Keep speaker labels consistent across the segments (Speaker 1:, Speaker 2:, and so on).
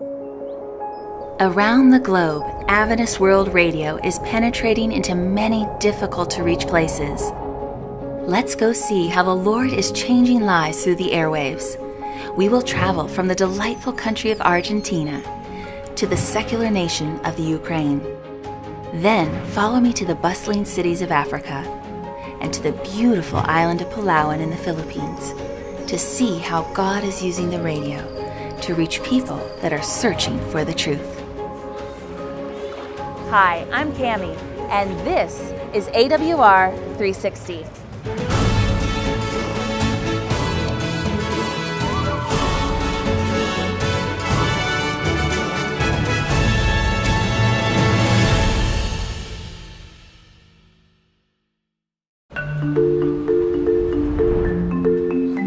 Speaker 1: Around the globe, Adventist World Radio is penetrating into many difficult-to-reach places. Let's go see how the Lord is changing lives through the airwaves. We will travel from the delightful country of Argentina to the secular nation of the Ukraine. Then follow me to the bustling cities of Africa and to the beautiful island of Palawan in the Philippines to see how God is using the radio to reach people that are searching for the truth. Hi, I'm Cammie, and this is AWR360.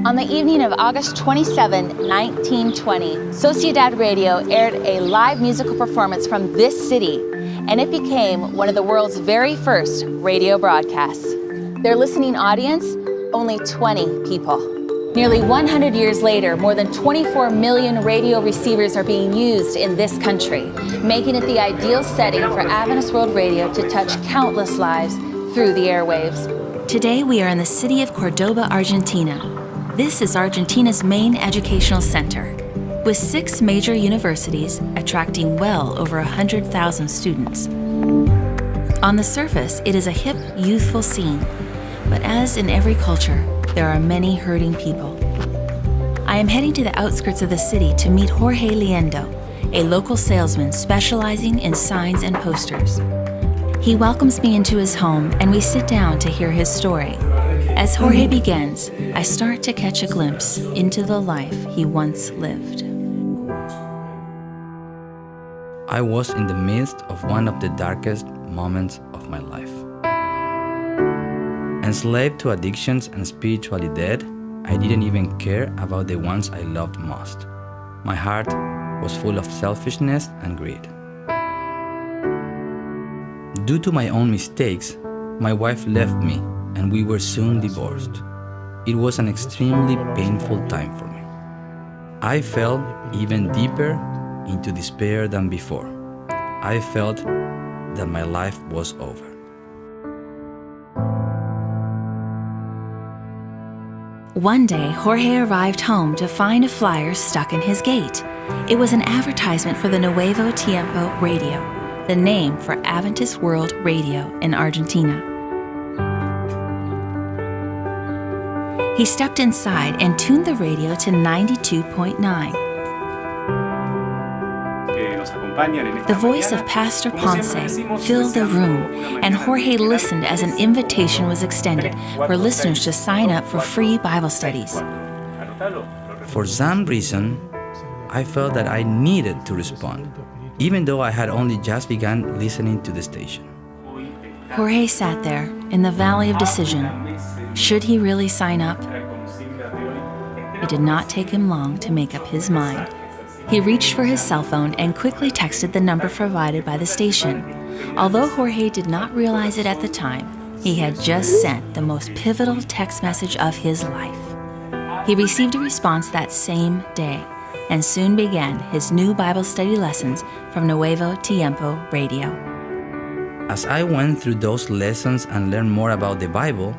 Speaker 1: On the evening of August 27, 1920, Sociedad Radio aired a live musical performance from this city, and it became one of the world's very first radio broadcasts. Their listening audience, only 20 people. Nearly 100 years later, more than 24 million radio receivers are being used in this country, making it the ideal setting for Adventist World Radio to touch countless lives through the airwaves. Today we are in the city of Cordoba, Argentina. This is Argentina's main educational center, with 6 major universities attracting well over 100,000 students. On the surface, it is a hip, youthful scene, but as in every culture, there are many hurting people. I am heading to the outskirts of the city to meet Jorge Liendo, a local salesman specializing in signs and posters. He welcomes me into his home, and we sit down to hear his story. As Jorge begins, I start to catch a glimpse into the life he once lived.
Speaker 2: I was in the midst of one of the darkest moments of my life. Enslaved to addictions and spiritually dead, I didn't even care about the ones I loved most. My heart was full of selfishness and greed. Due to my own mistakes, my wife left me and we were soon divorced. It was an extremely painful time for me. I fell even deeper into despair than before. I felt that my life was over.
Speaker 1: One day, Jorge arrived home to find a flyer stuck in his gate. It was an advertisement for the Nuevo Tiempo radio, the name for Adventist World Radio in Argentina. He stepped inside and tuned the radio to 92.9. The voice of Pastor Ponce filled the room, and Jorge listened as an invitation was extended for listeners to sign up for free Bible studies.
Speaker 2: For some reason, I felt that I needed to respond, even though I had only just begun listening to the station.
Speaker 1: Jorge sat there in the valley of decision. Should he really sign up? It did not take him long to make up his mind. He reached for his cell phone and quickly texted the number provided by the station. Although Jorge did not realize it at the time, he had just sent the most pivotal text message of his life. He received a response that same day and soon began his new Bible study lessons from Nuevo Tiempo Radio.
Speaker 2: As I went through those lessons and learned more about the Bible,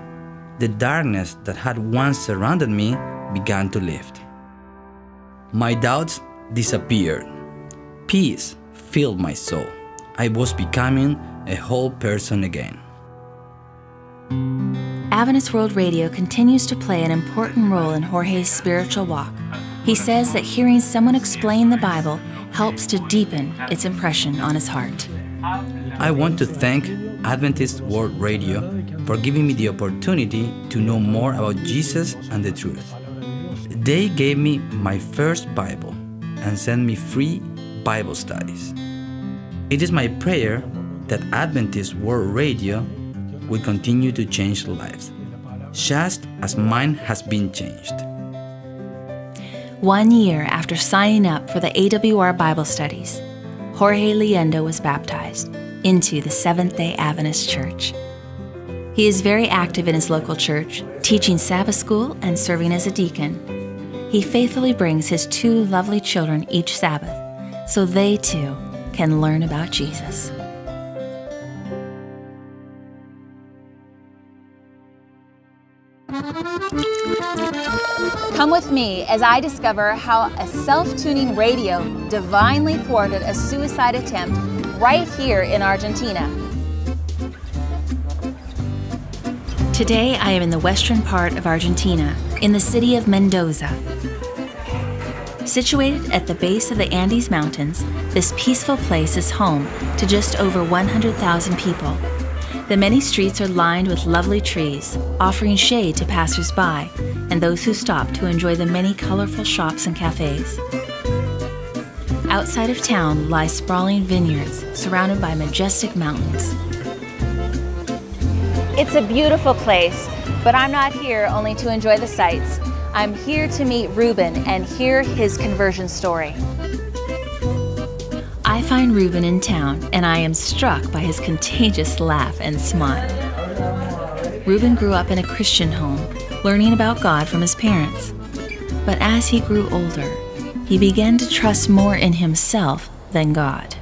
Speaker 2: the darkness that had once surrounded me began to lift. My doubts disappeared. Peace filled my soul. I was becoming a whole person again.
Speaker 1: Adventist World Radio continues to play an important role in Jorge's spiritual walk. He says that hearing someone explain the Bible helps to deepen its impression on his heart.
Speaker 2: I want to thank Adventist World Radio for giving me the opportunity to know more about Jesus and the truth. They gave me my first Bible and sent me free Bible studies. It is my prayer that Adventist World Radio will continue to change lives, just as mine has been changed.
Speaker 1: 1 year after signing up for the AWR Bible studies, Jorge Liendo was baptized into the Seventh-day Adventist Church. He is very active in his local church, teaching Sabbath school and serving as a deacon. He faithfully brings his 2 lovely children each Sabbath, so they too can learn about Jesus. Come with me as I discover how a self-tuning radio divinely thwarted a suicide attempt right here in Argentina. Today I am in the western part of Argentina, in the city of Mendoza. Situated at the base of the Andes Mountains, this peaceful place is home to just over 100,000 people. The many streets are lined with lovely trees, offering shade to passers-by and those who stop to enjoy the many colorful shops and cafes. Outside of town lie sprawling vineyards surrounded by majestic mountains. It's a beautiful place, but I'm not here only to enjoy the sights. I'm here to meet Ruben and hear his conversion story. I find Ruben in town, and I am struck by his contagious laugh and smile. Ruben grew up in a Christian home, learning about God from his parents. But as he grew older, he began to trust more in himself than God.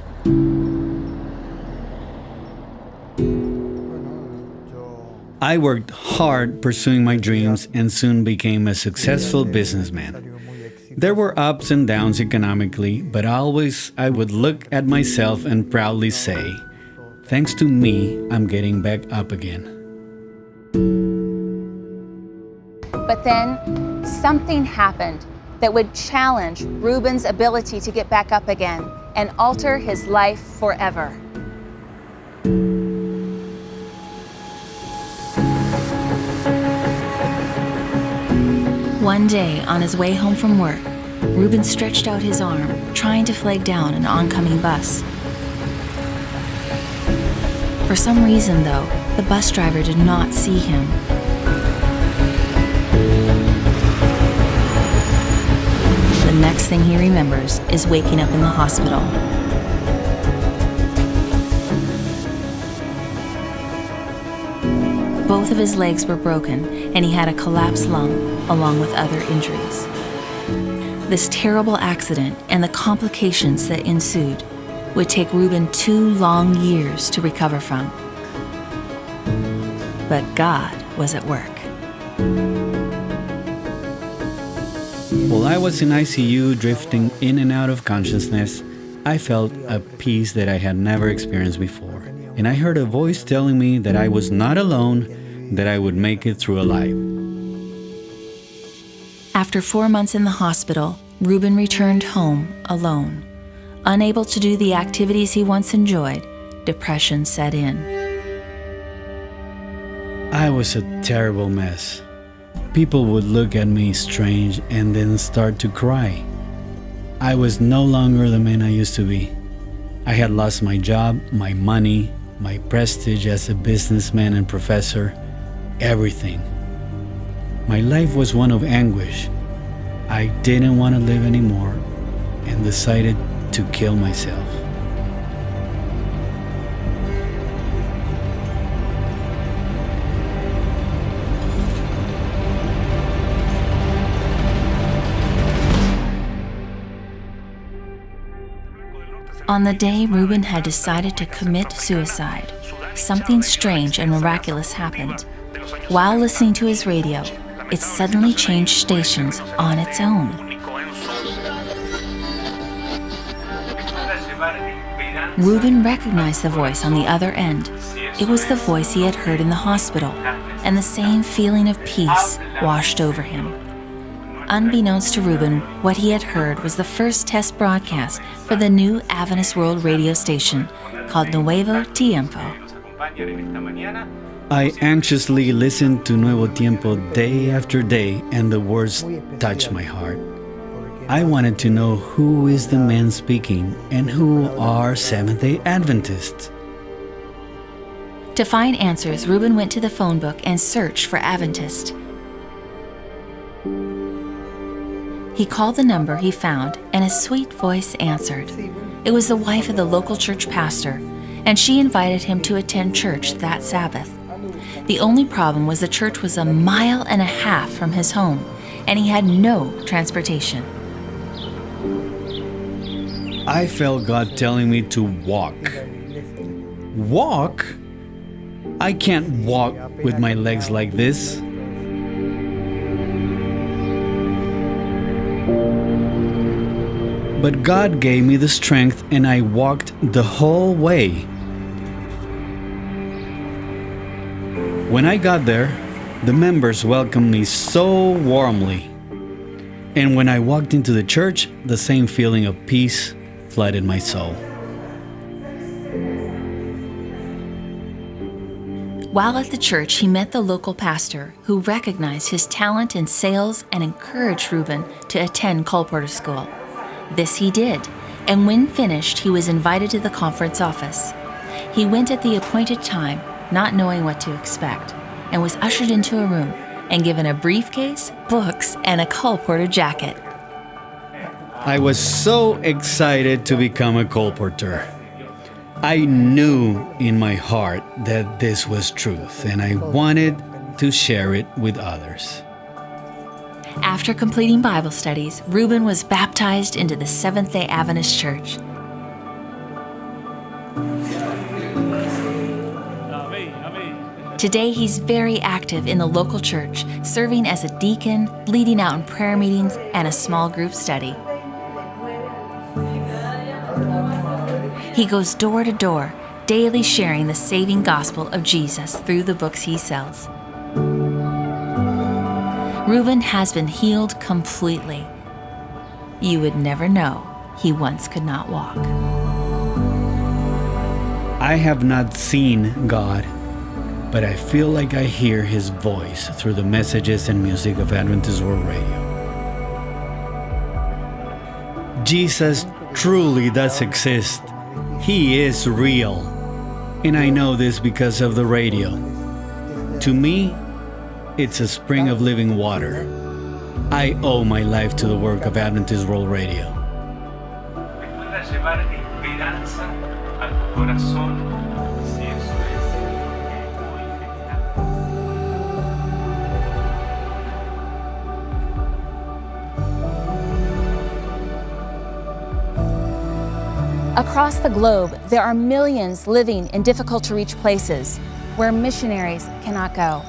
Speaker 3: I worked hard pursuing my dreams and soon became a successful businessman. There were ups and downs economically, but always I would look at myself and proudly say, thanks to me, I'm getting back up again.
Speaker 1: But then something happened that would challenge Ruben's ability to get back up again and alter his life forever. One day, on his way home from work, Ruben stretched out his arm, trying to flag down an oncoming bus. For some reason, though, the bus driver did not see him. The next thing he remembers is waking up in the hospital. Both of his legs were broken, and he had a collapsed lung, along with other injuries. This terrible accident and the complications that ensued would take Ruben 2 long years to recover from. But God was at work.
Speaker 3: While I was in ICU drifting in and out of consciousness, I felt a peace that I had never experienced before. And I heard a voice telling me that I was not alone, that I would make it through alive.
Speaker 1: After 4 months in the hospital, Ruben returned home alone. Unable to do the activities he once enjoyed, depression set in.
Speaker 3: I was a terrible mess. People would look at me strange and then start to cry. I was no longer the man I used to be. I had lost my job, my money, my prestige as a businessman and professor, everything. My life was one of anguish. I didn't want to live anymore and decided to kill myself.
Speaker 1: On the day Ruben had decided to commit suicide, something strange and miraculous happened. While listening to his radio, it suddenly changed stations on its own. Ruben recognized the voice on the other end. It was the voice he had heard in the hospital, and the same feeling of peace washed over him. Unbeknownst to Ruben, what he had heard was the first test broadcast for the new Adventist World radio station called Nuevo Tiempo.
Speaker 3: I anxiously listened to Nuevo Tiempo day after day, and the words touched my heart. I wanted to know who is the man speaking and who are Seventh-day Adventists.
Speaker 1: To find answers, Ruben went to the phone book and searched for Adventist. He called the number he found, and a sweet voice answered. It was the wife of the local church pastor, and she invited him to attend church that Sabbath. The only problem was the church was 1.5 miles from his home, and he had no transportation.
Speaker 3: I felt God telling me to walk. Walk? I can't walk with my legs like this. But God gave me the strength and I walked the whole way. When I got there, the members welcomed me so warmly. And when I walked into the church, the same feeling of peace flooded my soul.
Speaker 1: While at the church, he met the local pastor who recognized his talent in sales and encouraged Ruben to attend colporteur school. This he did, and when finished, he was invited to the conference office. He went at the appointed time, not knowing what to expect, and was ushered into a room and given a briefcase, books, and a colporteur jacket.
Speaker 3: I was so excited to become a colporteur. I knew in my heart that this was truth, and I wanted to share it with others.
Speaker 1: After completing Bible studies, Ruben was baptized into the Seventh-day Adventist Church. Today, he's very active in the local church, serving as a deacon, leading out in prayer meetings, and a small group study. He goes door to door, daily sharing the saving gospel of Jesus through the books he sells. Ruben has been healed completely. You would never know he once could not walk.
Speaker 3: I have not seen God, but I feel like I hear His voice through the messages and music of Adventist World Radio. Jesus truly does exist. He is real. And I know this because of the radio. To me, it's a spring of living water. I owe my life to the work of Adventist World Radio.
Speaker 1: Across the globe, there are millions living in difficult-to-reach places where missionaries cannot go.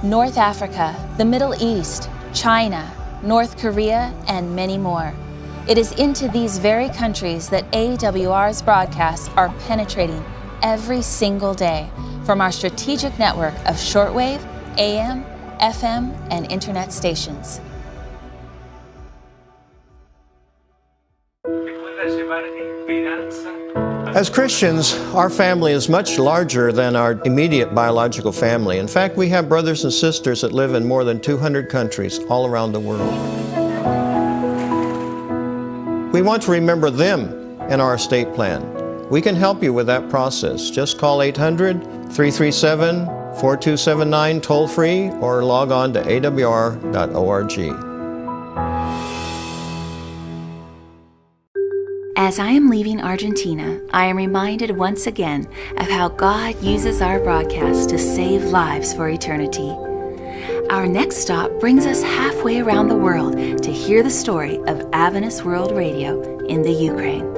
Speaker 1: North Africa, the Middle East, China, North Korea, and many more. It is into these very countries that AWR's broadcasts are penetrating every single day from our strategic network of shortwave, AM, FM, and internet stations.
Speaker 4: As Christians, our family is much larger than our immediate biological family. In fact, we have brothers and sisters that live in more than 200 countries all around the world. We want to remember them in our estate plan. We can help you with that process. Just call 800-337-4279 toll-free or log on to awr.org.
Speaker 1: As I am leaving Argentina, I am reminded once again of how God uses our broadcast to save lives for eternity. Our next stop brings us halfway around the world to hear the story of Adventist World Radio in the Ukraine.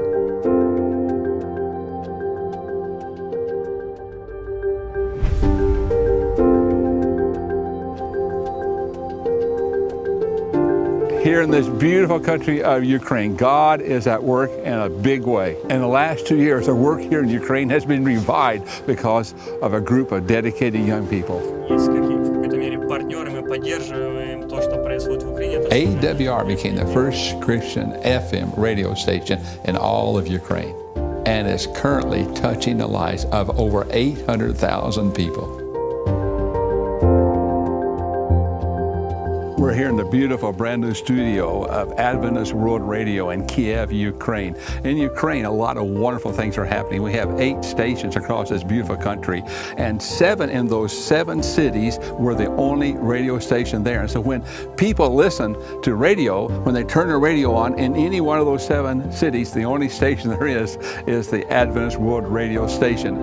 Speaker 5: Here in this beautiful country of Ukraine, God is at work in a big way. In the last 2 years, the work here in Ukraine has been revived because of a group of dedicated young people. AWR became the first Christian FM radio station in all of Ukraine and is currently touching the lives of over 800,000 people. We're here in the beautiful brand new studio of Adventist World Radio in Kiev, Ukraine. In Ukraine, a lot of wonderful things are happening. We have 8 stations across this beautiful country, and 7 in those 7 cities were the only radio station there. And so when people listen to radio, when they turn the radio on in any one of those 7 cities, the only station there is the Adventist World Radio station.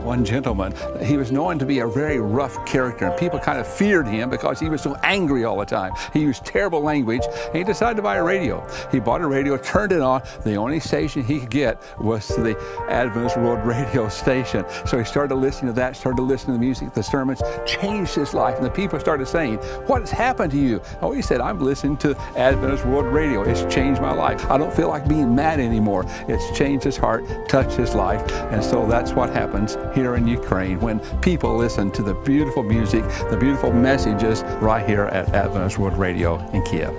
Speaker 5: one gentleman. He was known to be a very rough character, and people kind of feared him because he was so angry all the time. He used terrible language, and he decided to buy a radio. He bought a radio, turned it on. The only station he could get was the Adventist World Radio station. So he started listening to that, started listening to the music, the sermons, changed his life, and the people started saying, "What has happened to you?" Oh, he said, "I'm listening to Adventist World Radio. It's changed my life. I don't feel like being mad anymore." It's changed his heart, touched his life, and so that's what happens here in Ukraine when people listen to the beautiful music, the beautiful messages right here at Adventist World Radio in Kiev.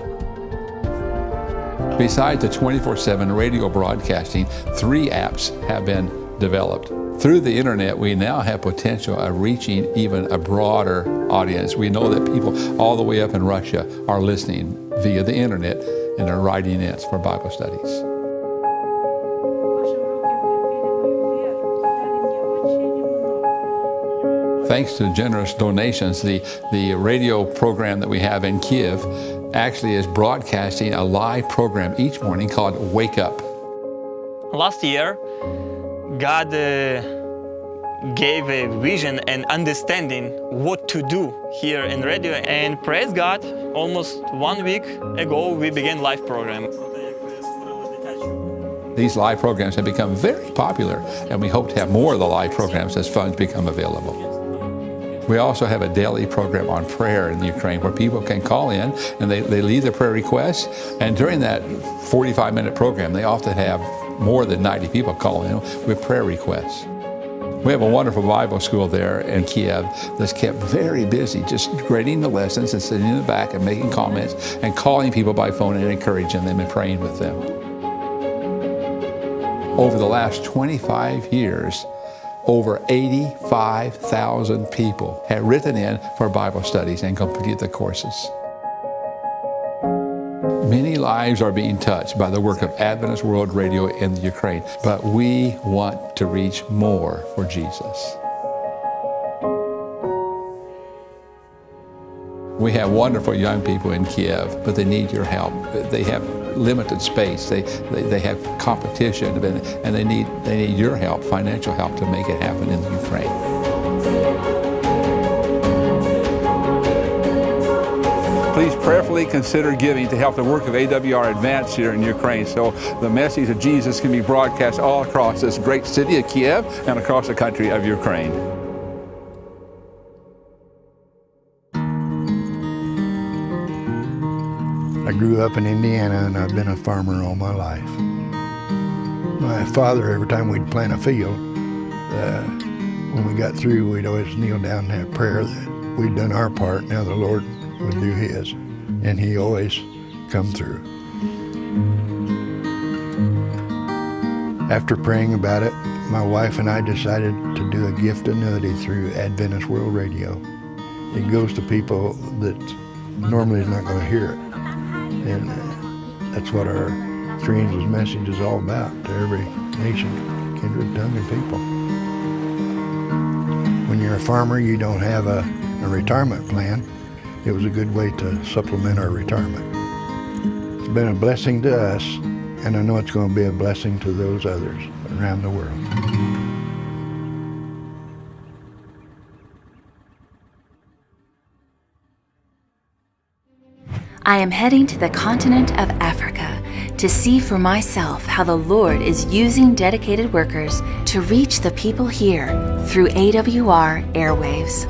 Speaker 5: Besides the 24/7 radio broadcasting, 3 apps have been developed. Through the internet, we now have potential of reaching even a broader audience. We know that people all the way up in Russia are listening via the internet and are writing in for Bible studies. Thanks to generous donations, the radio program that we have in Kiev actually is broadcasting a live program each morning called Wake Up.
Speaker 6: Last year, God gave a vision and understanding what to do here in radio, and praise God, almost 1 week ago we began live program.
Speaker 5: These live programs have become very popular, and we hope to have more of the live programs as funds become available. We also have a daily program on prayer in Ukraine where people can call in and they leave their prayer requests, and during that 45-minute program they often have more than 90 people calling in with prayer requests. We have a wonderful Bible school there in Kiev that's kept very busy, just grading the lessons and sitting in the back and making comments and calling people by phone and encouraging them and praying with them. Over the last 25 years, over 85,000 people have written in for Bible studies and completed the courses. Many lives are being touched by the work of Adventist World Radio in the Ukraine, but we want to reach more for Jesus. We have wonderful young people in Kiev, but they need your help. They have limited space. They have competition, and they need your help, financial help, to make it happen in the Ukraine. Please prayerfully consider giving to help the work of AWR advance here in Ukraine so the message of Jesus can be broadcast all across this great city of Kiev and across the country of Ukraine.
Speaker 7: I grew up in Indiana, and I've been a farmer all my life. My father, every time we'd plant a field, when we got through, we'd always kneel down and have prayer that we'd done our part, now the Lord would do His. And He always come through. After praying about it, my wife and I decided to do a gift annuity through Adventist World Radio. It goes to people that normally is not going to hear it. And that's what our Three Angels message is all about, to every nation, kindred, tongue, and people. When you're a farmer, you don't have a retirement plan. It was a good way to supplement our retirement. It's been a blessing to us, and I know it's going to be a blessing to those others around the world.
Speaker 1: I am heading to the continent of Africa to see for myself how the Lord is using dedicated workers to reach the people here through AWR airwaves.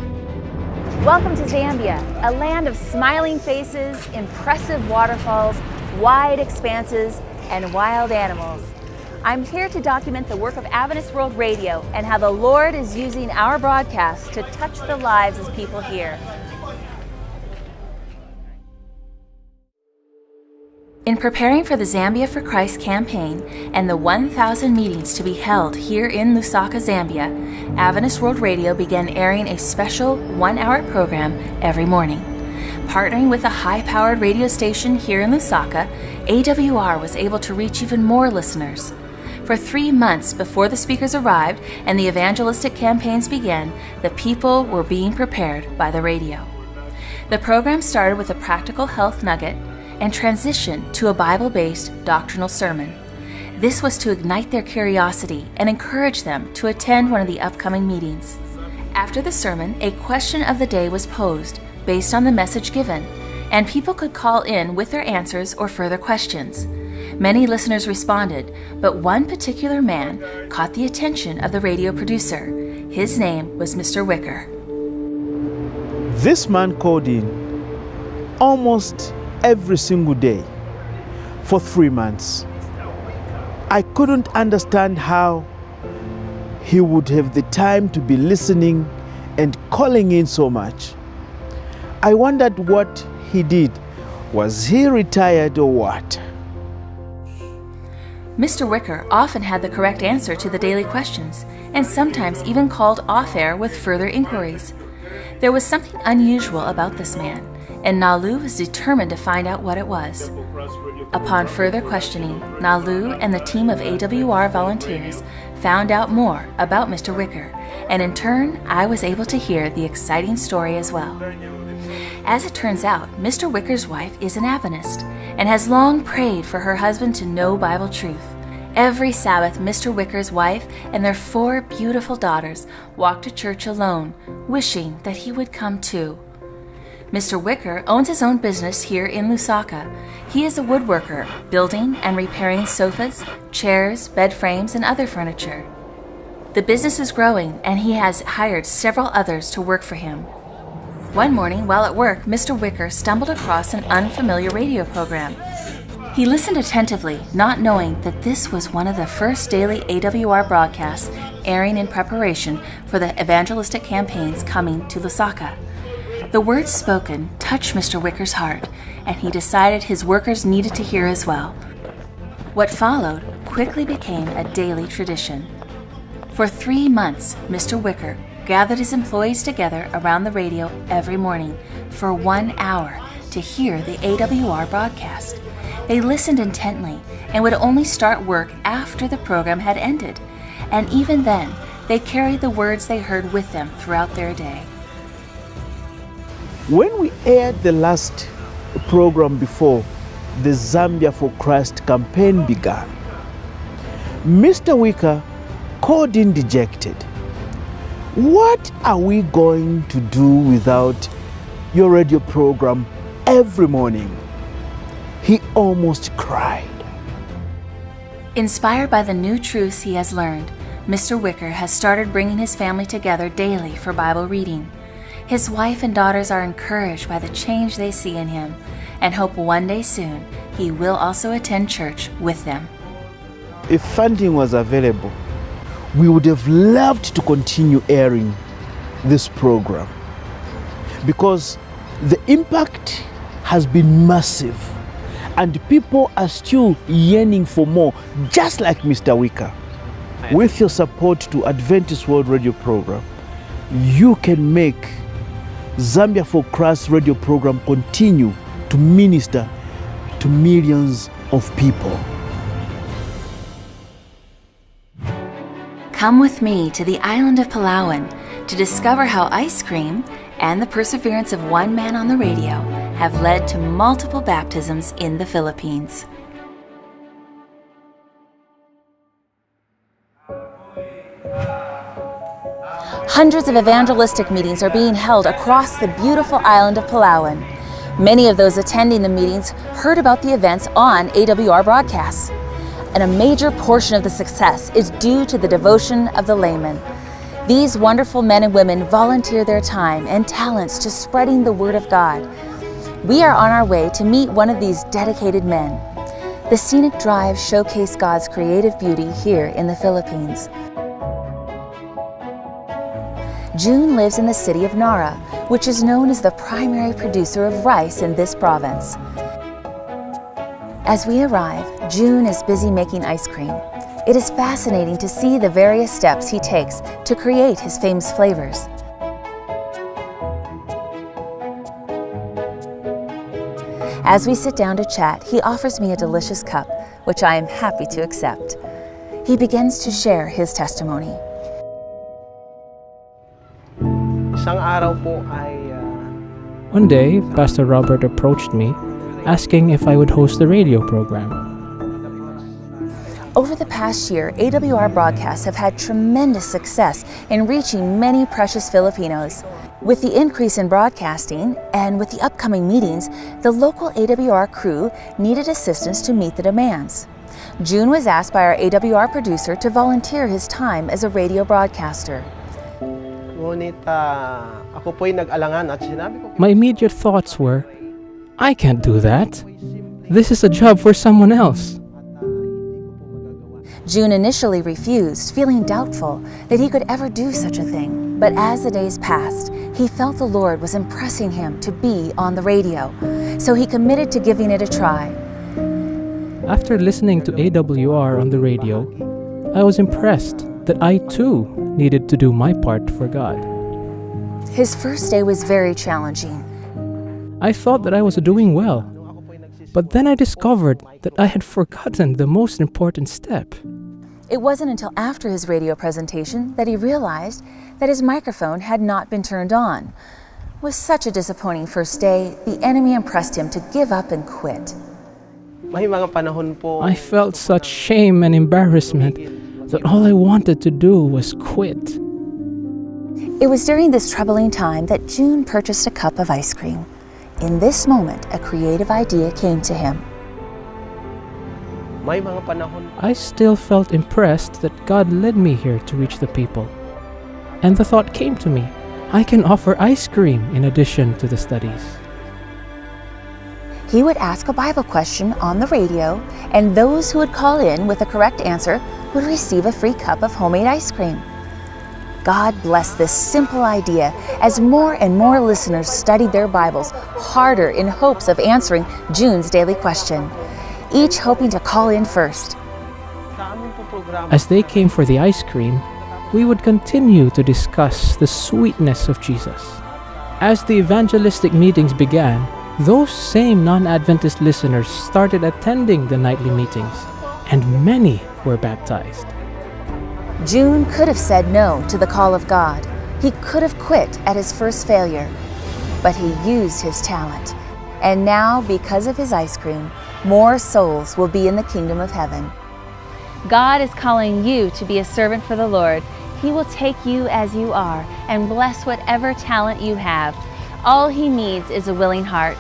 Speaker 1: Welcome to Zambia, a land of smiling faces, impressive waterfalls, wide expanses, and wild animals. I'm here to document the work of Adventist World Radio and how the Lord is using our broadcasts to touch the lives of people here. In preparing for the Zambia for Christ campaign and the 1,000 meetings to be held here in Lusaka, Zambia, Adventist World Radio began airing a special 1-hour program every morning. Partnering with a high-powered radio station here in Lusaka, AWR was able to reach even more listeners. For 3 months before the speakers arrived and the evangelistic campaigns began, the people were being prepared by the radio. The program started with a practical health nugget and transitioned to a Bible-based doctrinal sermon. This was to ignite their curiosity and encourage them to attend one of the upcoming meetings. After the sermon, a question of the day was posed based on the message given, and people could call in with their answers or further questions. Many listeners responded, but one particular man caught the attention of the radio producer. His name was Mr. Wicker.
Speaker 8: This man called in almost every single day for 3 months. I couldn't understand how he would have the time to be listening and calling in so much. I wondered what he did. Was he retired or what?
Speaker 1: Mr. Wicker often had the correct answer to the daily questions, and sometimes even called off-air with further inquiries. There was something unusual about this man, and Nalu was determined to find out what it was. Upon further questioning, Nalu and the team of AWR volunteers found out more about Mr. Wicker, and in turn, I was able to hear the exciting story as well. As it turns out, Mr. Wicker's wife is an Adventist and has long prayed for her husband to know Bible truth. Every Sabbath, Mr. Wicker's wife and their 4 beautiful daughters walk to church alone, wishing that he would come too. Mr. Wicker owns his own business here in Lusaka. He is a woodworker, building and repairing sofas, chairs, bed frames, and other furniture. The business is growing, and he has hired several others to work for him. One morning, while at work, Mr. Wicker stumbled across an unfamiliar radio program. He listened attentively, not knowing that this was one of the first daily AWR broadcasts airing in preparation for the evangelistic campaigns coming to Lusaka. The words spoken touched Mr. Wicker's heart, and he decided his workers needed to hear as well. What followed quickly became a daily tradition. For 3 months, Mr. Wicker gathered his employees together around the radio every morning for 1 hour to hear the AWR broadcast. They listened intently and would only start work after the program had ended, and even then, they carried the words they heard with them throughout their day.
Speaker 8: When we aired the last program before the Zambia for Christ campaign began, Mr. Wicker called in dejected. What are we going to do without your radio program every morning? He almost cried.
Speaker 1: Inspired by the new truths he has learned, Mr. Wicker has started bringing his family together daily for Bible reading. His wife and daughters are encouraged by the change they see in him and hope one day soon he will also attend church with them.
Speaker 8: If funding was available, we would have loved to continue airing this program because the impact has been massive and people are still yearning for more, just like Mr. Wicker. With your support to Adventist World Radio program, you can make Zambia for Christ radio program continue to minister to millions of people.
Speaker 1: Come with me to the island of Palawan to discover how ice cream and the perseverance of one man on the radio have led to multiple baptisms in the Philippines. Hundreds of evangelistic meetings are being held across the beautiful island of Palawan. Many of those attending the meetings heard about the events on AWR broadcasts. And a major portion of the success is due to the devotion of the laymen. These wonderful men and women volunteer their time and talents to spreading the Word of God. We are on our way to meet one of these dedicated men. The scenic drives showcase God's creative beauty here in the Philippines. June lives in the city of Nara, which is known as the primary producer of rice in this province. As we arrive, June is busy making ice cream. It is fascinating to see the various steps he takes to create his famous flavors. As we sit down to chat, he offers me a delicious cup, which I am happy to accept. He begins to share his testimony.
Speaker 9: One day, Pastor Robert approached me, asking if I would host the radio program.
Speaker 1: Over the past year, AWR broadcasts have had tremendous success in reaching many precious Filipinos. With the increase in broadcasting and with the upcoming meetings, the local AWR crew needed assistance to meet the demands. June was asked by our AWR producer to volunteer his time as a radio broadcaster.
Speaker 9: My immediate thoughts were, I can't do that. This is a job for someone else.
Speaker 1: June initially refused, feeling doubtful that he could ever do such a thing. But as the days passed, he felt the Lord was impressing him to be on the radio, so he committed to giving it a try.
Speaker 9: After listening to AWR on the radio, I was impressed that I too needed to do my part for God.
Speaker 1: His first day was very challenging.
Speaker 9: I thought that I was doing well, but then I discovered that I had forgotten the most important step.
Speaker 1: It wasn't until after his radio presentation that he realized that his microphone had not been turned on. With such a disappointing first day, the enemy impressed him to give up and quit.
Speaker 9: I felt such shame and embarrassment that all I wanted to do was quit.
Speaker 1: It was during this troubling time that June purchased a cup of ice cream. In this moment, a creative idea came to him.
Speaker 9: I still felt impressed that God led me here to reach the people. And the thought came to me, I can offer ice cream in addition to the studies.
Speaker 1: He would ask a Bible question on the radio, and those who would call in with a correct answer would receive a free cup of homemade ice cream. God blessed this simple idea as more and more listeners studied their Bibles harder in hopes of answering June's daily question, each hoping to call in first.
Speaker 9: As they came for the ice cream, we would continue to discuss the sweetness of Jesus. As the evangelistic meetings began, those same non-Adventist listeners started attending the nightly meetings, and many were baptized.
Speaker 1: June could have said no to the call of God. He could have quit at his first failure, but he used his talent. And now, because of his ice cream, more souls will be in the kingdom of heaven. God is calling you to be a servant for the Lord. He will take you as you are and bless whatever talent you have. All He needs is a willing heart.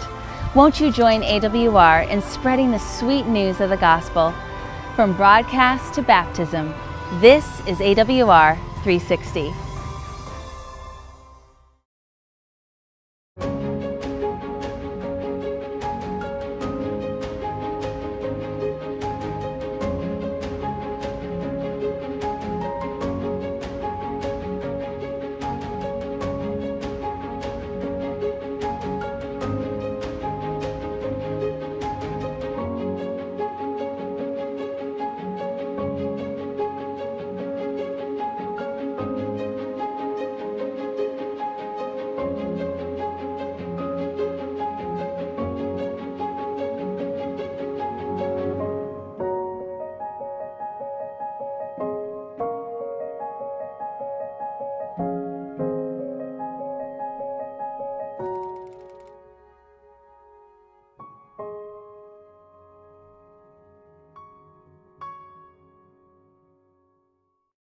Speaker 1: Won't you join AWR in spreading the sweet news of the gospel? From broadcast to baptism, this is AWR 360.